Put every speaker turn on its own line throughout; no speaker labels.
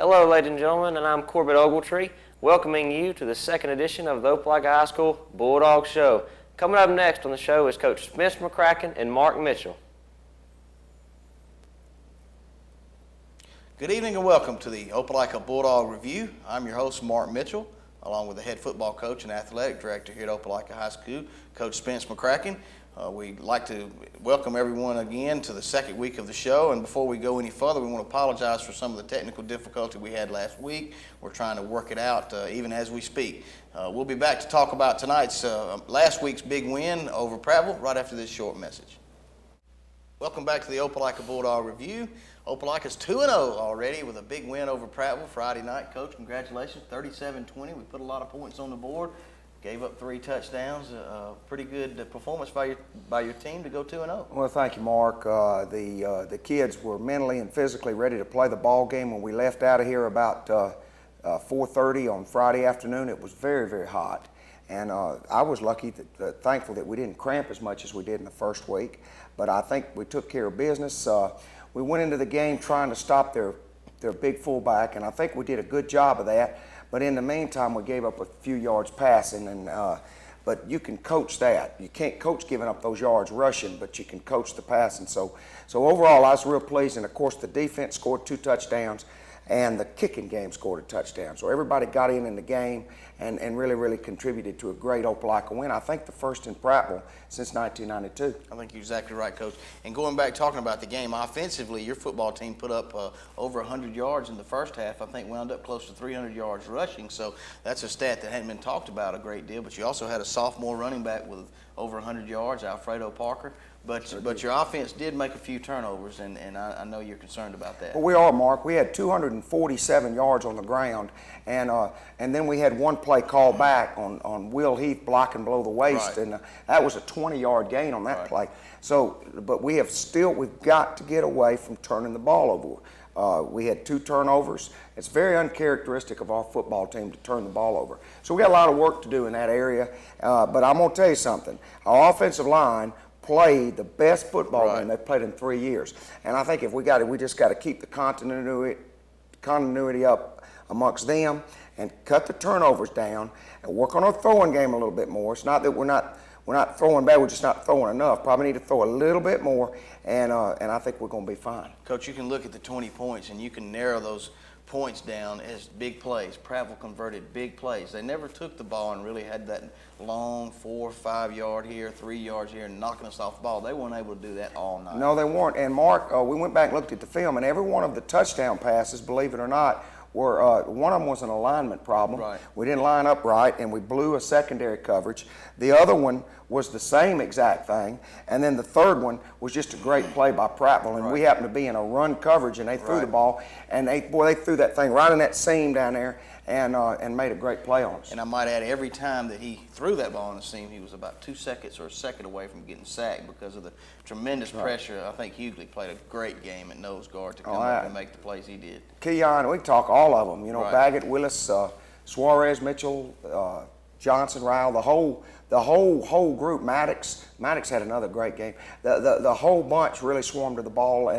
Hello, ladies and gentlemen, and I'm Corbett Ogletree, welcoming you to the second edition of the Opelika High School Bulldog Show. Coming up next on the show is Coach Spence McCracken and Mark Mitchell.
Good evening and welcome to the Opelika Bulldog Review. I'm your host, Mark Mitchell, along with the head football coach and athletic director here at Opelika High School, Coach Spence McCracken. We'd like to welcome everyone again to the second week of the show, and before we go any further, we want to apologize for some of the technical difficulty we had last week. We're trying to work it out even as we speak. We'll be back to talk about tonight's last week's big win over Prattville right after this short message. Welcome back to the Opelika Bulldog Review. Opelika's 2-0 already with a big win over Prattville Friday night. Coach, congratulations, 37-20. We put a lot of points on the board. Gave up 3 touchdowns. Pretty good performance by your team to go 2-0.
Well, thank you, Mark. The kids were mentally and physically ready to play the ball game when we left out of here about 4:30 on Friday afternoon. It was very, very hot, and I was lucky, thankful that we didn't cramp as much as we did in the first week. But I think we took care of business. We went into the game trying to stop their big fullback, and I think we did a good job of that. But in the meantime, we gave up a few yards passing, but you can coach that. You can't coach giving up those yards rushing, but you can coach the passing. So overall, I was real pleased. And, of course, the defense scored 2 touchdowns, and the kicking game scored a touchdown. So everybody got in the game and really, really contributed to a great Opelika win. I think the first in Prattville since 1992.
I think you're exactly right, Coach. And going back, talking about the game, offensively, your football team put up over 100 yards in the first half. I think wound up close to 300 yards rushing. So that's a stat that hadn't been talked about a great deal. But you also had a sophomore running back with over 100 yards, Alfredo Parker. But your offense did make a few turnovers, and I know you're concerned about that.
Well, we are, Mark. We had 247 yards on the ground, and then we had one play called back on Will Heath blocking below the waist,
Right.
and that was a 20-yard gain on that
Right.
play. So, but we've got to get away from turning the ball over. We had 2 turnovers. It's very uncharacteristic of our football team to turn the ball over. So we got a lot of work to do in that area, but I'm going to tell you something. Our offensive line played the best football
Right.
game they've played in 3 years. And I think if we just got to keep the continuity up amongst them and cut the turnovers down and work on our throwing game a little bit more. It's not that we're not throwing bad, we're just not throwing enough. Probably need to throw a little bit more, and I think we're going to be fine.
Coach, you can look at the 20 points, and you can narrow those points down as big plays. Prattville converted big plays. They never took the ball and really had that long 4 or 5 yard here, 3 yards here, and knocking us off the ball. They weren't able to do that all night.
No, they weren't. And Mark, we went back and looked at the film, and every one of the touchdown passes, believe it or not, were one of them was an alignment problem.
Right.
We didn't line up right, and we blew a secondary coverage. The other one was the same exact thing, and then the third one was just a great play by Prattville, and we happened to be in a run coverage, and they threw the ball, and they threw that thing right in that seam down there, and made a great play on us.
And I might add, every time that he threw that ball in the seam, he was about 2 seconds or a second away from getting sacked because of the tremendous pressure. I think Hughley played a great game at nose guard to come up and make the plays he did.
Keon, we can talk all of them. You know,
Right.
Baggett, Willis, Suarez, Mitchell, Johnson, Ryle, the whole group. Maddox had another great game. The whole bunch really swarmed to the ball,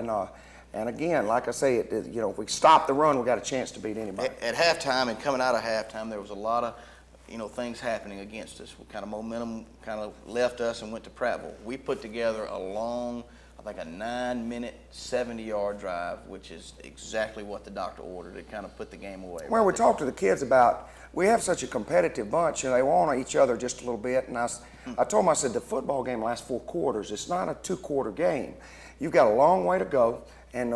and again, like I say, if we stop the run, we got a chance to beat anybody.
At halftime and coming out of halftime, there was a lot of things happening against us. What kind of momentum kind of left us and went to Prattville. We put together a long, I think a 9-minute, 70-yard drive, which is exactly what the doctor ordered. It kind of put the game away.
Well, we talked to the kids about, we have such a competitive bunch, and they want each other just a little bit. And I told them, I said, the football game lasts 4 quarters. It's not a 2-quarter game. You've got a long way to go, and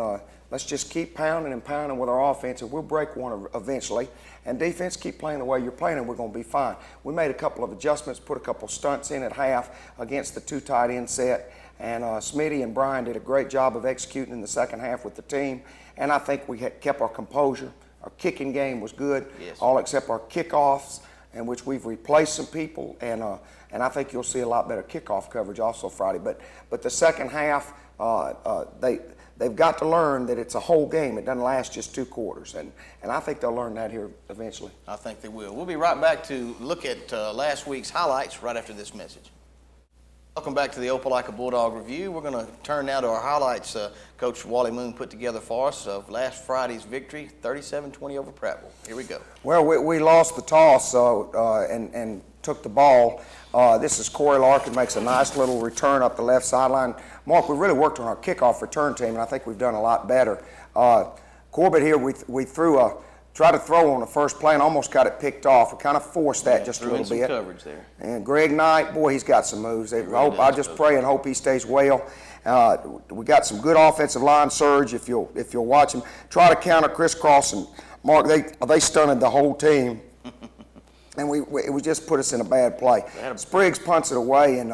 let's just keep pounding and pounding with our offense, and we'll break one eventually. And defense, keep playing the way you're playing, and we're going to be fine. We made a couple of adjustments, put a couple stunts in at half against the 2 tight end set, and Smitty and Brian did a great job of executing in the second half with the team. And I think we kept our composure. Our kicking game was good, all except our kickoffs, in which we've replaced some people, and I think you'll see a lot better kickoff coverage also Friday. But the second half, they've got to learn that it's a whole game. It doesn't last just 2 quarters, and I think they'll learn that here eventually.
I think they will. We'll be right back to look at last week's highlights right after this message. Welcome back to the Opelika Bulldog Review. We're going to turn now to our highlights Coach Wally Moon put together for us of last Friday's victory, 37-20 over Prattville. Here we go.
Well, we lost the toss and took the ball. This is Corey Larkin, makes a nice little return up the left sideline. Mark, we really worked on our kickoff return team, and I think we've done a lot better. Corbett here, we tried to throw on the first play and almost got it picked off. We kind of forced that just a little bit.
Coverage there.
And Greg Knight, boy, he's got some moves. I just pray and hope he stays well. We got some good offensive line surge. If you'll watch him, try to counter crisscross, and Mark, they stunted the whole team, and we just put us in a bad play. Spriggs punts it away, and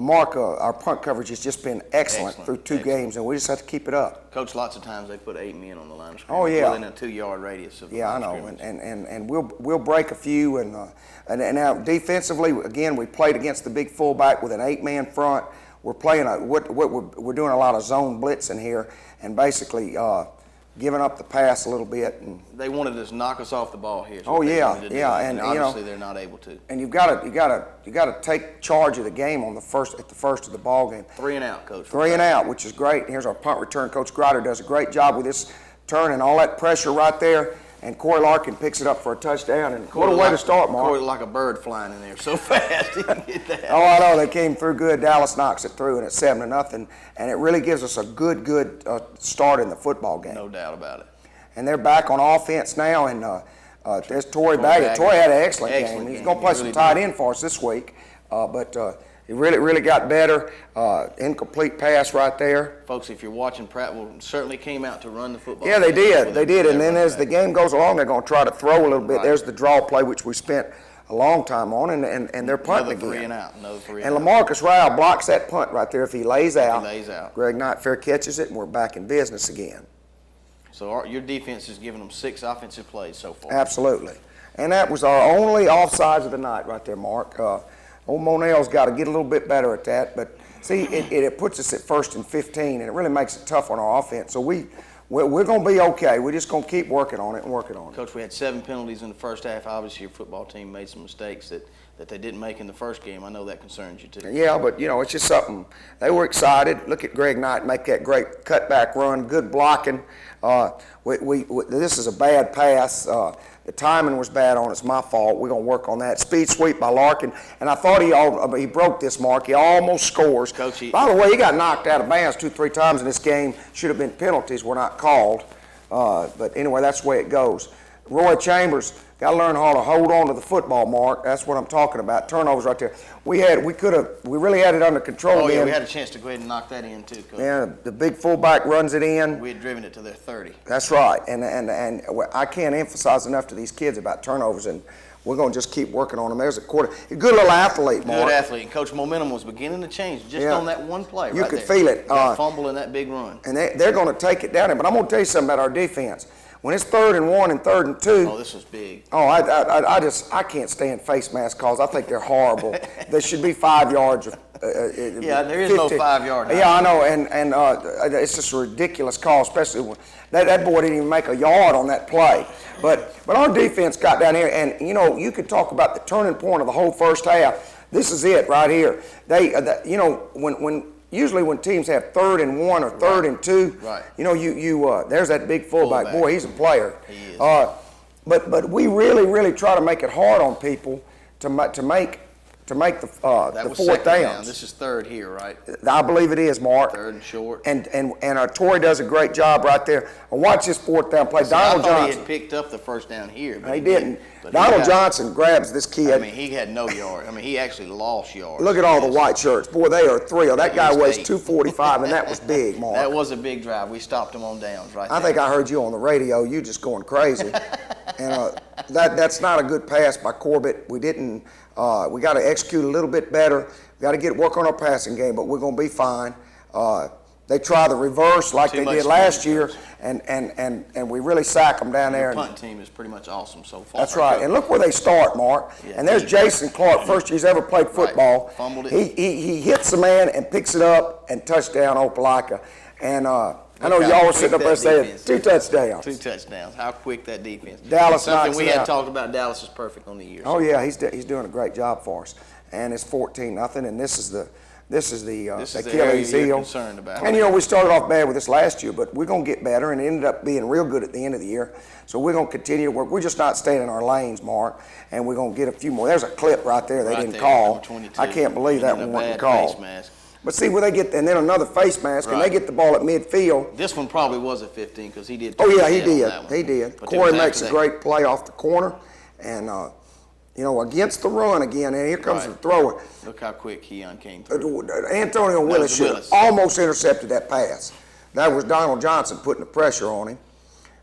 Mark, our punt coverage has just been excellent through two games, and we just have to keep it up.
Coach, lots of times they put 8 men on the line of scrimmage.
Oh yeah,
within a 2-yard radius of the line
I know,
of
and we'll break a few, and now defensively, again, we played against the big fullback with an 8-man front. We're playing we're doing a lot of zone blitzing here, and basically giving up the pass a little bit. And
they wanted to knock us off the ball here.
Oh yeah,
and obviously they're not able to.
And you got to take charge of the game at the first of the ball game.
3 and out, Coach.
3 and out, which is great. Here's our punt return. Coach Grider does a great job with this turn and all that pressure right there. And Corey Larkin picks it up for a touchdown. And what a way to start, Mark.
Corey like a bird flying in there so fast. He didn't get that.
Oh, I know. They came through good. Dallas knocks it through, and it's 7-0. And it really gives us a good start in the football game.
No doubt about it.
And they're back on offense now, and there's Torrey Baggett. Torrey had an excellent game. He's going to play some tight end for us this week, but he really got better. Incomplete pass right there.
Folks, if you're watching, Prattville certainly came out to run the football.
Yeah, they did. And then as the game goes along, they're going to try to throw a little bit. Right. There's the draw play, which we spent a long time on, and they're punting again.
Another 3
and
out.
LaMarcus Rowell blocks that punt right there if he lays out.
He lays out.
Greg Knight fair catches it, and we're back in business again.
So your defense is giving them 6 offensive plays so far.
Absolutely. And that was our only offsides of the night right there, Mark. Old Monell's got to get a little bit better at that. But, see, it puts us at 1st and 15, and it really makes it tough on our offense. So we're going to be okay. We're just going to keep working on it.
Coach, we had 7 penalties in the first half. Obviously, your football team made some mistakes that they didn't make in the first game. I know that concerns you, too.
Yeah, but, it's just something. They were excited. Look at Greg Knight make that great cutback run, good blocking. This is a bad pass. The timing was bad on it. It's my fault. We're going to work on that. Speed sweep by Larkin. And I thought he broke this, Mark. He almost scores.
Coach,
by the way, he got knocked out of bounds 2-3 times in this game. Should have been penalties. Were not called. But anyway, that's the way it goes. Roy Chambers, got to learn how to hold on to the football, Mark. That's what I'm talking about. Turnovers right there. We really had it under control.
Oh, yeah, we had a chance to go ahead and knock that in, too, Coach.
Yeah, the big fullback runs it in.
We had driven it to their 30.
That's right. And I can't emphasize enough to these kids about turnovers, and we're going to just keep working on them. There's a good little athlete, Mark.
Good athlete. And Coach, momentum was beginning to change just on that one play
You
right
could
there.
feel it.
Fumble in that big run.
And they're going to take it down there. But I'm going to tell you something about our defense. When it's 3rd and 1 and 3rd and 2.
Oh, this was big.
Oh, I can't stand face mask calls. I think they're horrible. There should be 5 yards.
Yeah, there is 50. No 5-yard.
Yeah, I know, and it's just a ridiculous call, especially when that boy didn't even make a yard on that play. But our defense got down here, and you could talk about the turning point of the whole first half. This is it right here. Usually when teams have 3rd and 1 or 3rd and 2,
right.
There's that big fullback. Boy, he's a player.
He is.
But we really try to make it hard on people to make the 4th down.
This is 3rd here, right?
I believe it is, Mark.
3rd and short.
And Torrey does a great job right there. Watch this 4th down play. Donald
I thought
Johnson.
He had picked up the first down here. But
he didn't. Donald Johnson grabs this kid.
I mean, he had no yard. I mean, he actually lost yards.
Look at all the white shirts. Boy, they are thrrill. That guy weighs 245, and that was big, Mark.
That was a big drive. We stopped him on downs right there.
I think I heard you on the radio. You just going crazy. And that's not a good pass by Corbett. We didn't. We got to execute a little bit better. We got to work on our passing game, but we're going to be fine. They try the reverse like they did last year, and we really sack them down there.
The punt team is pretty much awesome so far.
That's right. And look where they start, Mark. Yeah, and there's Jason Clark, first he's ever played football.
Right. Fumbled it.
He hits the man and picks it up and touchdown Opelika. And I know y'all were sitting up there saying 2 touchdowns.
2 touchdowns. How quick that defense.
Dallas
something we had
out.
talked about. Dallas is perfect on the year.
Oh yeah, he's doing a great job for us. And it's 14-0, and this is This is the
This is the area
Achilles
you're
heel.
concerned about.
And, we started off bad with this last year, but we're going to get better, and it ended up being real good at the end of the year. So we're going to continue to work. We're just not staying in our lanes, Mark, and we're going to get a few more. There's a clip right there they didn't call.
Number 22.
I can't believe that one wasn't called.
Face mask.
But see, where they get, and then another face mask, and they get the ball at midfield.
This one probably was a 15 because he did.
Oh, yeah, he
on
did.
that one.
He did.
But
Corey makes a great play off the corner, and, against the run again, and here comes the thrower.
Look how quick Keon came through.
Antonio Willis should have almost intercepted that pass. That was Donald Johnson putting the pressure on him.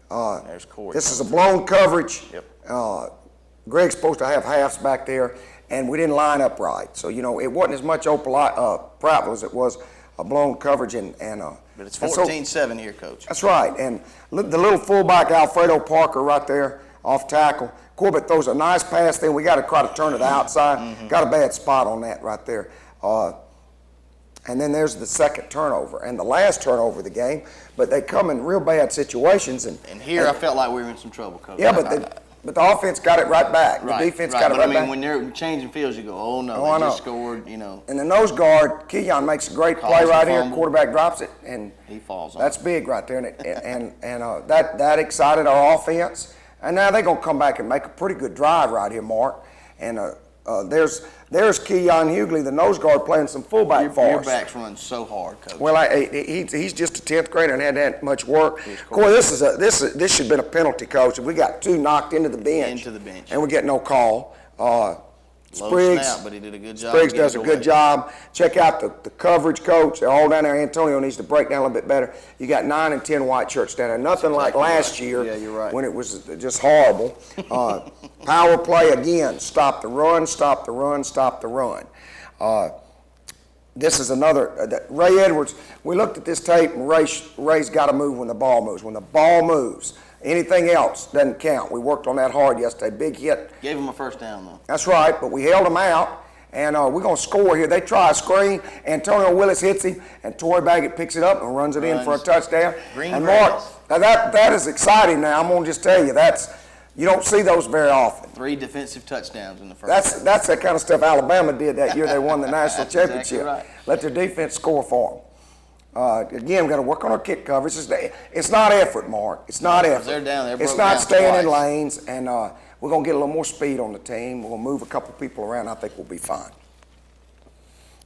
There's Corey.
This is a blown coverage.
Yep.
Greg's supposed to have halves back there, and we didn't line up right. So, it wasn't as much Prattville as it was a blown coverage.
But it's 14-7 here, Coach.
That's right. And the little fullback, Alfredo Parker, right there off tackle. Corbett throws a nice pass there. We got to try to turn to the outside. Got a bad spot on that right there. And then there's the second turnover and the last turnover of the game. But they come in real bad situations. And
here I felt like we were in some trouble, Coach.
Yeah, but the offense got it right back. The defense got it right back.
When they're changing fields, you go, oh no, they just scored,
And the nose guard, Keon, makes a great play right here. Quarterback drops it, and
he falls on
that's big right there. And that excited our offense. And now they're going to come back and make a pretty good drive right here, Mark. And there's Keon Hughley, the nose guard, playing some fullback for us.
Your back's running so hard, Coach.
Well, he's just a 10th grader and hadn't had much work. Corey, this should have been a penalty, Coach. We got two knocked into the bench. And we get no call. Spriggs,
snap, but he did a good job.
Spriggs does a good job. Check out the coverage, Coach. They're all down there. Antonio needs to break down a little bit better. You got 9 and 10 white shirts down there. Nothing like last year when it was just horrible. Power play again. Stop the run, stop the run, stop the run. This is another. Ray Edwards, we looked at this tape, and Ray's got to move when the ball moves. When the ball moves, anything else doesn't count. We worked on that hard yesterday. Big hit.
Gave him a first down, though.
That's right, but we held them out, and we're going to score here. They try a screen. Antonio Willis hits him, and Torrey Baggett picks it up and runs it in for a touchdown. And Mark, that is exciting now. I'm going to just tell you, you don't see those very often.
3 defensive touchdowns in the first.
That's that kind of stuff Alabama did that year they won the national championship.
Exactly right.
Let their defense score for them. Again, we've got to work on our kick coverage. It's not effort, Mark. It's not effort.
They're down.
It's not staying in lanes, and we're going to get a little more speed on the team. We're going to move a couple people around. I think we'll be fine.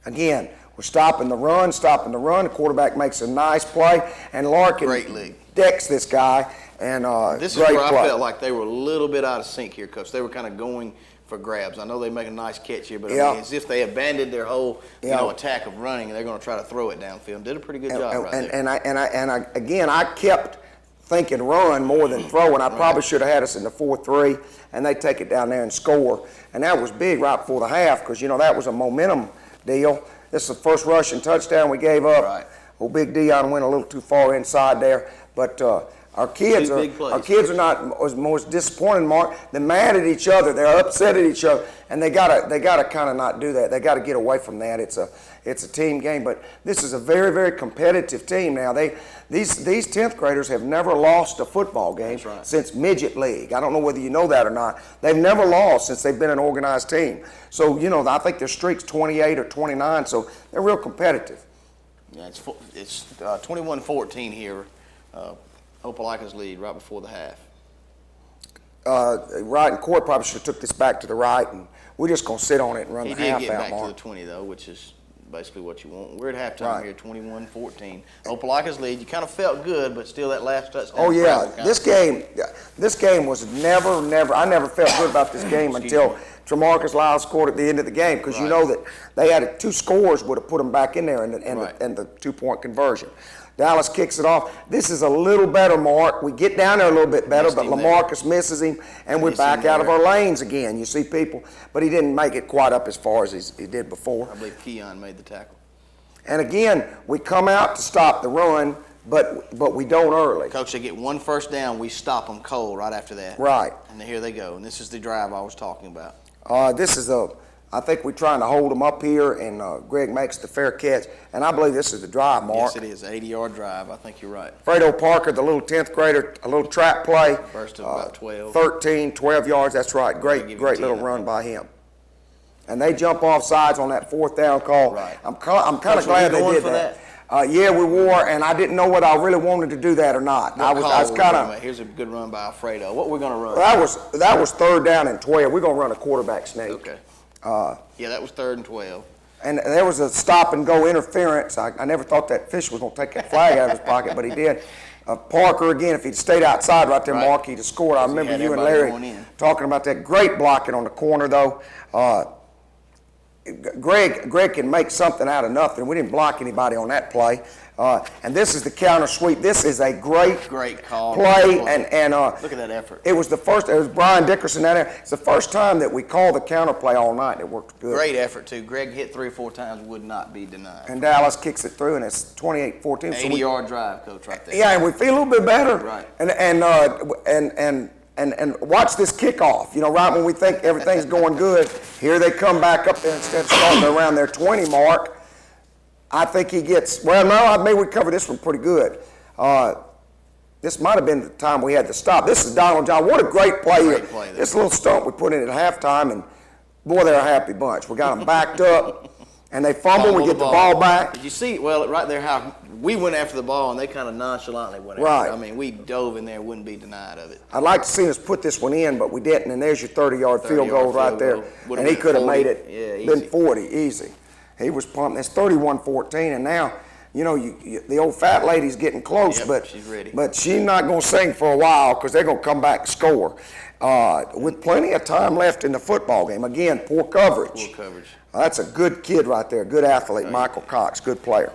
Again, we're stopping the run. The quarterback makes a nice play, and Larkin decks this guy. And
this is where I felt like they were a little bit out of sync here, Coach. They were kind of going for grabs. I know they make a nice catch here, but I mean, as if they abandoned their whole attack of running, and they're going to try to throw it downfield. Did a pretty good job right there.
I kept thinking run more than throw, and I probably should have had us in the 4-3, and they take it down there and score. And that was big right before the half because, that was a momentum deal. This is the first rushing touchdown we gave up.
Right.
Well, Big Dion went a little too far inside there, but our kids are not as most disappointed, Mark. They're mad at each other. They're upset at each other, and they gotta kind of not do that. They got to get away from that. It's a team game, but this is a very, very competitive team now. These 10th graders have never lost a football game since midget league. I don't know whether you know that or not. They've never lost since they've been an organized team. So I think their streak's 28 or 29. So they're real competitive.
Yeah, it's 21-14 here. Opelika's lead right before the half.
Right, and Court probably should have took this back to the right, and we're just going to sit on it and run the half out.
He did get back to the 20, though, which is basically what you want. We're at halftime here, 21-14. Opelika's lead. You kind of felt good, but still that last touchdown.
Oh, yeah. This game was never, I never felt good about this game until Tremarcus Lyles scored at the end of the game because you know that they had 2 scores would have put them back in there and the 2-point conversion. Dallas kicks it off. This is a little better, Mark. We get down there a little bit better, but LaMarcus misses him, and we're back out of our lanes again. You see people, but he didn't make it quite up as far as he did before.
I believe Keon made the tackle.
And again, we come out to stop the run, but we don't early.
Coach, they get 1 first down. We stop them cold right after that.
Right.
And here they go. And this is the drive I was talking about.
I think we're trying to hold them up here, and Greg makes the fair catch. And I believe this is the drive, Mark.
Yes, it is. 80-yard drive. I think you're right.
Fredo Parker, the little 10th grader, a little trap play.
First of about 12.
13, 12 yards. That's right. Great little run by him. and they jump off sides on that 4th down call.
Right.
I'm kind of
Coach,
glad
were you
they did
going
that.
for
Yeah, we were, and I didn't know whether I really wanted to do that or not. I was kind of.
Here's a good run by Alfredo. What we're going to run?
That was 3rd down and 12. We're going to run a quarterback sneak.
Okay. Yeah, that was 3rd and 12.
And there was a stop and go interference. I never thought that official was going to take that flag out of his pocket, but he did. Parker, again, if he'd stayed outside right there, Mark, he'd have scored. I remember you and Larry talking about that. Great blocking on the corner, though. Greg can make something out of nothing. We didn't block anybody on that play. And this is the counter sweep. This is a great
call
play. And
look at that effort.
It was Brian Dickerson down there. It's the first time that we called the counter play all night. It worked good.
Great effort, too. Greg hit 3 or 4 times, would not be denied.
And Dallas kicks it through, and it's 28-14.
80-yard drive, Coach, right there.
Yeah, and we feel a little bit better.
Right.
And watch this kickoff. You know, right when we think everything's going good, here they come back up there instead of starting around their 20 mark. I think he gets, well, no, maybe we covered this one pretty good. This might have been the time we had to stop. This is Donald John. What a great play here. This little stunt we put in at halftime, and boy, they're a happy bunch. We got them backed up, and they fumble. We get the ball back.
Did you see, well, right there, how we went after the ball, and they kind of nonchalantly went after it. I mean, we dove in there, wouldn't be denied of it.
I'd like to see us put this one in, but we didn't, and there's your 30-yard field goal right there. And he could have made it, been 40, easy. He was pumped. It's 31-14, and now, you know, the old fat lady's getting close, but
she's ready.
But she's not going to sing for a while because they're going to come back and score. With plenty of time left in the football game. Again, poor coverage.
Poor coverage.
That's a good kid right there, good athlete, right. Michael Cox, good player.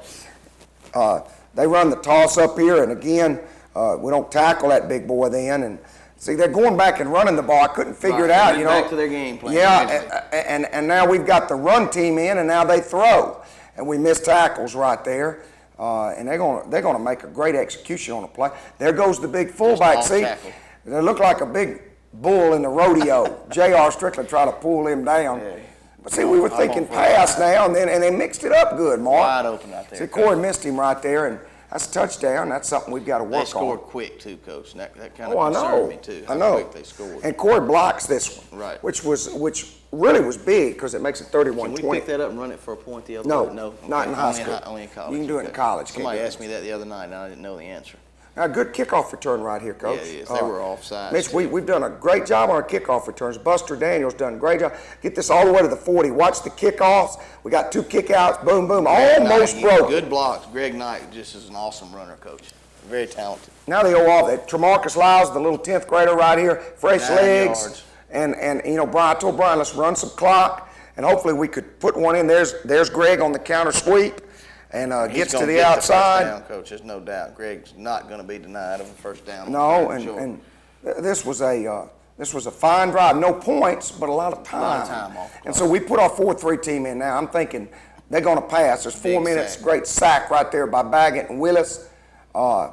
They run the toss up here, and again, we don't tackle that big boy then, and see, they're going back and running the ball. I couldn't figure it out, you know.
Back to their game plan.
Yeah, and now we've got the run team in, and now they throw, and we miss tackles right there, and they're gonna make a great execution on the play. There goes the big fullback. See, they look like a big bull in the rodeo. J.R. Strickland tried to pull him down. Yeah. But see, we were thinking pass now, and they mixed it up good, Mark.
Wide open out there.
See, Corey missed him right there, and that's a touchdown. That's something we've got to work on.
They scored quick, too, Coach. That kind of concerned me, too.
I know.
Quick they scored.
And Corey blocks this one,
right?
Which really was big because it makes it 31-20.
Can we pick that up and run it for a point the other
No,
way? No,
not in high school.
Only in college.
You can do it in college.
Somebody asked me that the other night, and I didn't know the answer.
Now, good kickoff return right here, Coach.
Yeah, yes, they were offside.
Mitch, we've done a great job on our kickoff returns. Buster Daniels done a great job. Get this all the way to the 40. Watch the kickoffs. We got 2 kickouts. Boom, boom. Almost broke.
Good blocks. Greg Knight just is an awesome runner, Coach. Very talented.
Now they go off. Tremarcus Lyles, the little 10th grader right here. Fresh legs. And you know, Brian, I told Brian, let's run some clock. And hopefully we could put one in. There's Greg on the counter sweep. And gets to the outside.
The first down, Coach. There's no doubt. Greg's not going to be denied of a first down.
No, and this was a fine drive. No points, but a lot of time.
A lot of time off.
And so we put our 4-3 team in now. I'm thinking they're going to pass. There's 4 minutes.
Sack.
Great sack right there by Baggett and Willis. I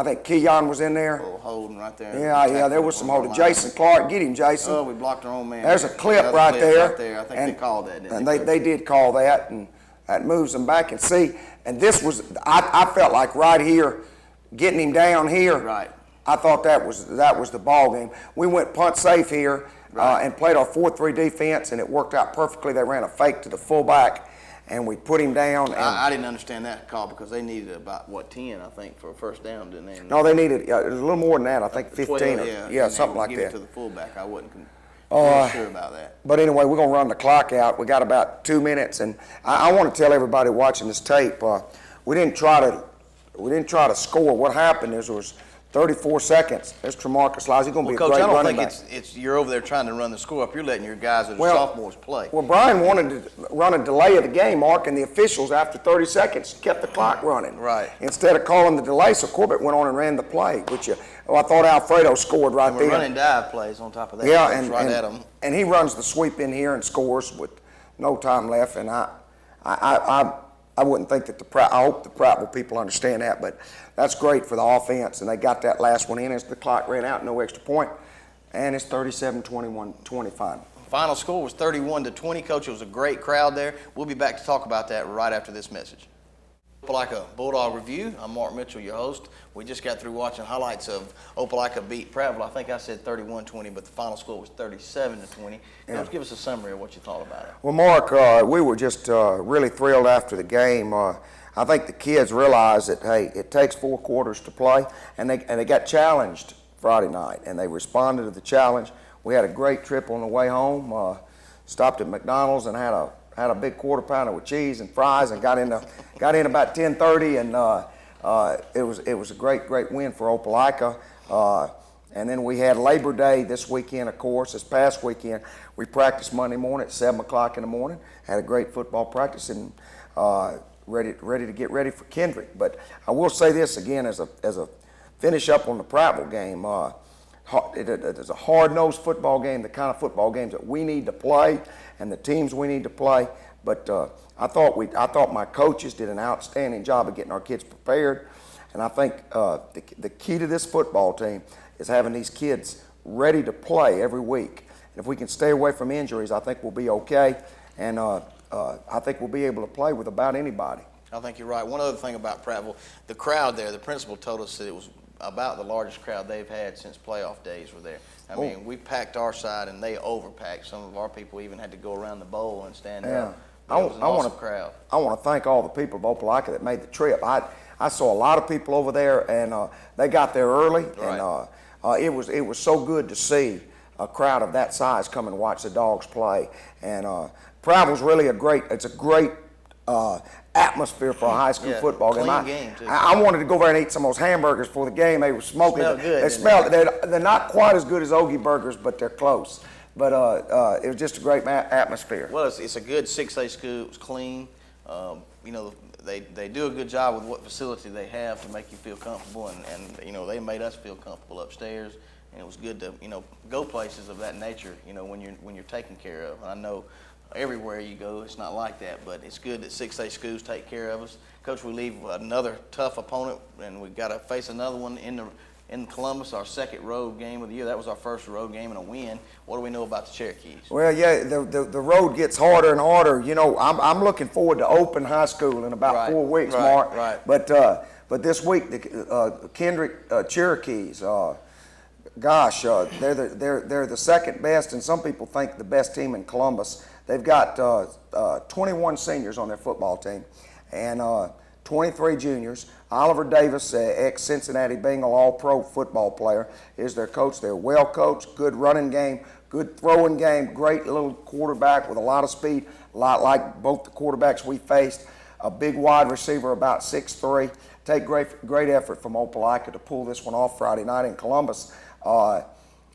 think Keon was in there.
A little holding right there.
Yeah, there was some holding. Jason Clark, get him, Jason.
Oh, we blocked our own man.
There's a clip right there.
I think they called that, didn't
they? They did call that, and that moves them back. And see, and this was, I felt like right here, getting him down here.
Right.
I thought that was the ball game. We went punt safe here and played our 4-3 defense, and it worked out perfectly. They ran a fake to the fullback, and we put him down. And
I didn't understand that call because they needed about, 10, I think, for a first down, didn't they?
No, they needed, it was a little more than that. I think 15.
12,
something like that.
Give it to the fullback. I wasn't sure about that.
But anyway, we're going to run the clock out. We got about 2 minutes, and I want to tell everybody watching this tape, we didn't try to score. What happened is there was 34 seconds. There's Tremarcus Lyles. He's going to be a
Coach,
great
I don't
running
think
back.
it's you're over there trying to run the score up. You're letting your guys that are sophomores play.
Well, Brian wanted to run a delay of the game, Mark, and the officials, after 30 seconds, kept the clock running.
Right.
Instead of calling the delay, so Corbett went on and ran the play, which I thought Alfredo scored right there.
We're running dive plays on top of that.
Yeah,
at them.
And he runs the sweep in here and scores with no time left, and I wouldn't think that I hope the Prattville people understand that, but that's great for the offense, and they got that last one in as the clock ran out, no extra point, and it's 37-21-20 final.
Final score was 31-20. Coach, it was a great crowd there. We'll be back to talk about that right after this message. Opelika Bulldog Review. I'm Mark Mitchell, your host. We just got through watching highlights of Opelika beat Prattville. I think I said 31-20, but the final score was 37-20. Coach, give us a summary of what you thought about it.
Well, Mark, we were just really thrilled after the game. I think the kids realized that, hey, it takes 4 quarters to play, and they got challenged Friday night, and they responded to the challenge. We had a great trip on the way home. Stopped at McDonald's and had a big quarter pounder with cheese and fries, and got in about 10:30, and it was a great win for Opelika. And then we had Labor Day this weekend, of course. This past weekend, we practiced Monday morning at 7 o'clock in the morning. Had a great football practice and ready to get ready for Kendrick. But I will say this again as a finish up on the Prattville game. It's a hard-nosed football game, the kind of football games that we need to play and the teams we need to play. But I thought my coaches did an outstanding job of getting our kids prepared. And I think the key to this football team is having these kids ready to play every week. And if we can stay away from injuries, I think we'll be okay. And I think we'll be able to play with about anybody.
I think you're right. One other thing about Prattville, the crowd there, the principal told us that it was about the largest crowd they've had since playoff days were there. I mean, we packed our side and they overpacked. Some of our people even had to go around the bowl and stand up. It was an awesome crowd.
I want to thank all the people of Opelika that made the trip. I saw a lot of people over there, and they got there early,
Right.
and it was so good to see a crowd of that size come and watch the Dogs play. And Prattville's really a great atmosphere for a high school football game.
Clean game too.
I wanted to go over and eat some of those hamburgers for the game. They were smoking.
Smelled good,
They smelled. They're not quite as good as Ogie burgers, but they're close. But it was just a great atmosphere.
Well, it's a good 6A school. It was clean. They do a good job with what facility they have to make you feel comfortable, and they made us feel comfortable upstairs. And it was good to go places of that nature. When you're taken care of. And I know everywhere you go, it's not like that, but it's good that 6A schools take care of us. Coach, we leave another tough opponent, and we've got to face another one in Columbus, our second road game of the year. That was our first road game and a win. What do we know about the Cherokees?
Well, yeah, the road gets harder and harder. I'm looking forward to open high school in about 4 weeks, Mark.
Right.
But this week, the Kendrick Cherokees, gosh, they're the second best, and some people think the best team in Columbus. They've got 21 seniors on their football team and 23 juniors. Oliver Davis, ex-Cincinnati Bengal All-Pro football player, is their coach. They're well coached, good running game, good throwing game, great little quarterback with a lot of speed, a lot like both the quarterbacks we faced. A big wide receiver, about 6'3". Take great effort from Opelika to pull this one off Friday night in Columbus. We're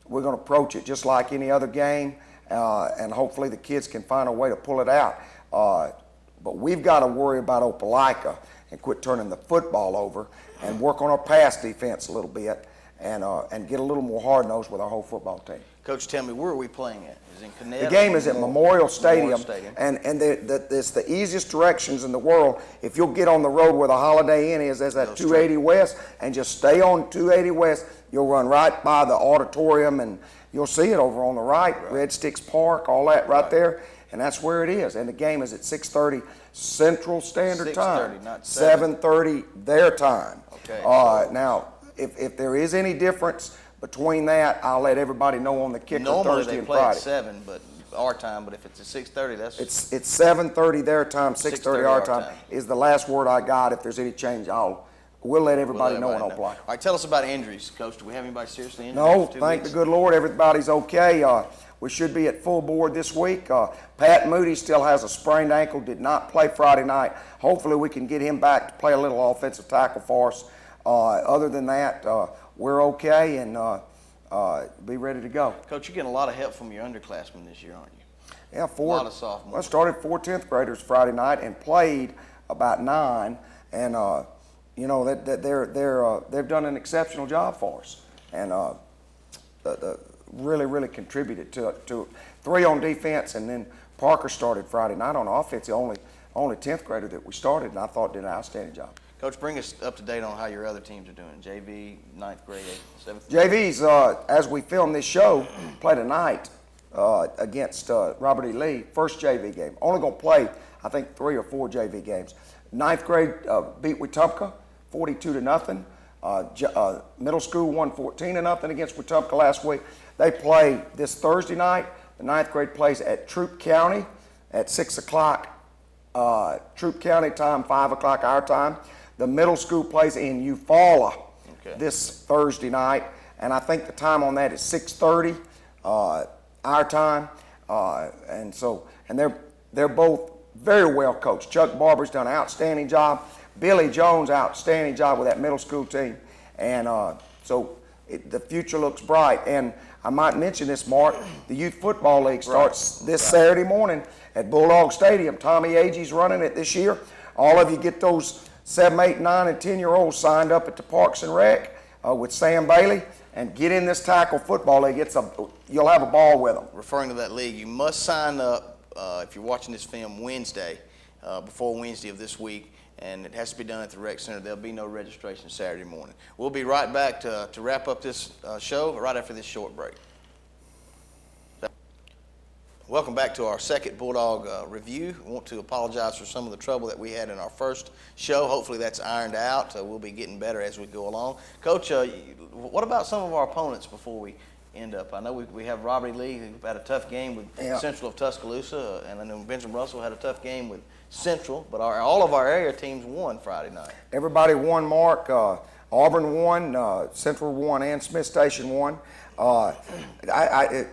going to approach it just like any other game. And hopefully the kids can find a way to pull it out. But we've got to worry about Opelika and quit turning the football over and work on our pass defense a little bit and get a little more hard-nosed with our whole football team.
Coach, tell me, where are we playing at? Is it in Connecticut?
The game is at Memorial Stadium,
and
it's the easiest directions in the world. If you'll get on the road where the Holiday Inn is, there's that 280 West, and just stay on 280 West, you'll run right by the auditorium, and you'll see it over on the right. Red Sticks Park, all that right there, and that's where it is. And the game is at 6:30 Central Standard Time, 7:30 their time.
Okay.
Now, if there is any difference between that, I'll let everybody know on the kicker Thursday and Friday.
Normally they play at 7, but our time. But if it's at 6:30, that's
it's 7:30 their time, 6:30 our time is the last word I got. If there's any change, we'll let everybody know in Opelika.
All right, tell us about injuries, Coach. Do we have anybody seriously injured?
No, thank the good Lord, everybody's okay. We should be at full board this week. Pat Moody still has a sprained ankle, did not play Friday night. Hopefully we can get him back to play a little offensive tackle for us. Other than that, we're okay and be ready to go.
Coach, you're getting a lot of help from your underclassmen this year, aren't you?
Yeah,
a lot of sophomores.
I started 4 10th graders Friday night and played about 9, and they've done an exceptional job for us, and really contributed to 3 on defense, and then Parker started Friday night on offense. The only 10th grader that we started, and I thought did an outstanding job.
Coach, bring us up to date on how your other teams are doing. JV, 9th grade, 7th grade.
JV's, as we film this show, play tonight against Robert E. Lee, first JV game. Only going to play, I think, 3 or 4 JV games. Ninth grade beat Wetumpka 42-0. Middle school won 14-0 against Wetumpka last week. They play this Thursday night. The ninth grade plays at Troup County at 6 o'clock. Troup County time, 5 o'clock our time. The middle school plays in Eufaula this Thursday night, and I think the time on that is 6:30 our time. And they're both very well coached. Chuck Barber's done an outstanding job. Billy Jones, outstanding job with that middle school team. And the future looks bright. And I might mention this, Mark, the Youth Football League starts this Saturday morning at Bulldog Stadium. Tommy Agee's running it this year. All of you get those 7, 8, 9, and 10-year-olds signed up at the Parks and Rec with Sam Bailey and get in this tackle football league. You'll have a ball with them.
Referring to that league, you must sign up if you're watching this film Wednesday, before Wednesday of this week, and it has to be done at the rec center. There'll be no registration Saturday morning. We'll be right back to wrap up this show right after this short break. Welcome back to our second Bulldog review. I want to apologize for some of the trouble that we had in our first show. Hopefully that's ironed out. We'll be getting better as we go along. Coach, what about some of our opponents before we end up? I know we have Robert E. Lee, who had a tough game with Central of Tuscaloosa, and I know Benjamin Russell had a tough game with Central, but all of our area teams won Friday night.
Everybody won, Mark. Auburn won, Central won, and Smith Station won.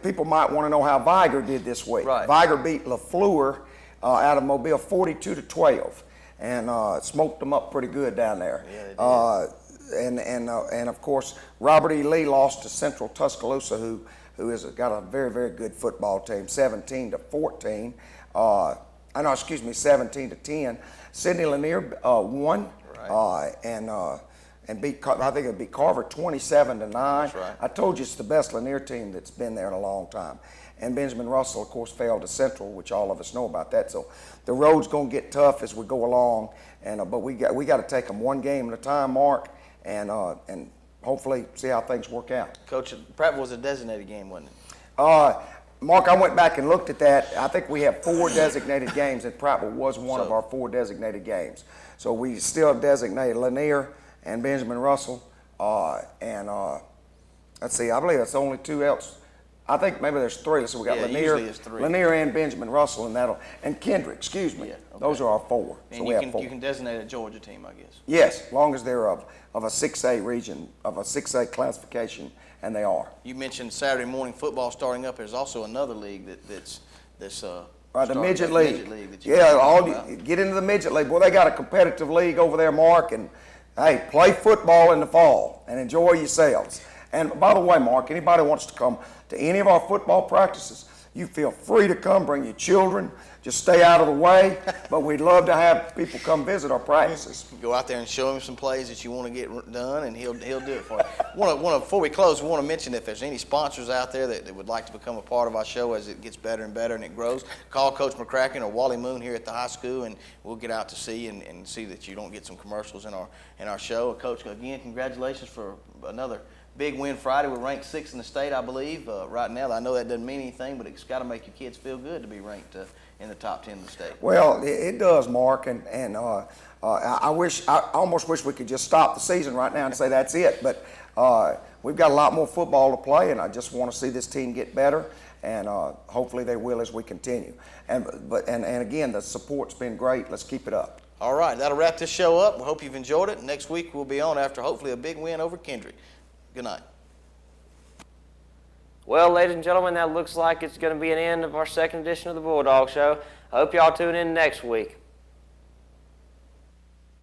People might want to know how Viger did this week.
Right.
Viger beat LaFleur out of Mobile 42-12, and smoked them up pretty good down there.
Yeah, they did.
And of course, Robert E. Lee lost to Central Tuscaloosa, who has got a very, very good football team, 17-14. 17-10. Sidney Lanier won, and beat, I think it beat Carver 27-9.
That's right.
I told you it's the best Lanier team that's been there in a long time. And Benjamin Russell, of course, fell to Central, which all of us know about that. So the road's going to get tough as we go along, but we got to take them one game at a time, Mark, and hopefully see how things work out.
Coach, Prattville was a designated game, wasn't it?
Mark, I went back and looked at that. I think we have 4 designated games, and Prattville was one of our 4 designated games. So we still have designated Lanier and Benjamin Russell, let's see, I believe that's the only 2 else. I think maybe there's 3. So we got Lanier and Benjamin Russell, and Kendrick. Excuse me.
Yeah, okay.
Those are our 4.
And
so we have 4.
You can designate a Georgia team, I guess.
Yes, as long as they're of a 6A region, of a 6A classification, and they are.
You mentioned Saturday morning football starting up. There's also another league that's
the midget league. Get into the midget league. Boy, they got a competitive league over there, Mark, and hey, play football in the fall and enjoy yourselves. And by the way, Mark, anybody wants to come to any of our football practices, you feel free to come, bring your children, just stay out of the way, but we'd love to have people come visit our practices.
Go out there and show him some plays that you want to get done, and he'll do it for you. Before we close, we want to mention if there's any sponsors out there that would like to become a part of our show as it gets better and better and it grows, call Coach McCracken or Wally Moon here at the high school, and we'll get out to see you and see that you don't get some commercials in our show. Coach, again, congratulations for another big win Friday. We're ranked 6th in the state, I believe, right now. I know that doesn't mean anything, but it's got to make your kids feel good to be ranked in the top 10 of the state.
Well, it does, Mark, and I almost wish we could just stop the season right now and say that's it. But we've got a lot more football to play, and I just want to see this team get better, and hopefully they will as we continue. And again, the support's been great. Let's keep it up.
All right, that'll wrap this show up. We hope you've enjoyed it. Next week we'll be on after hopefully a big win over Kendrick. Good night.
Well, ladies and gentlemen, that looks like it's going to be an end of our second edition of the Bulldog Show. I hope y'all tune in next week.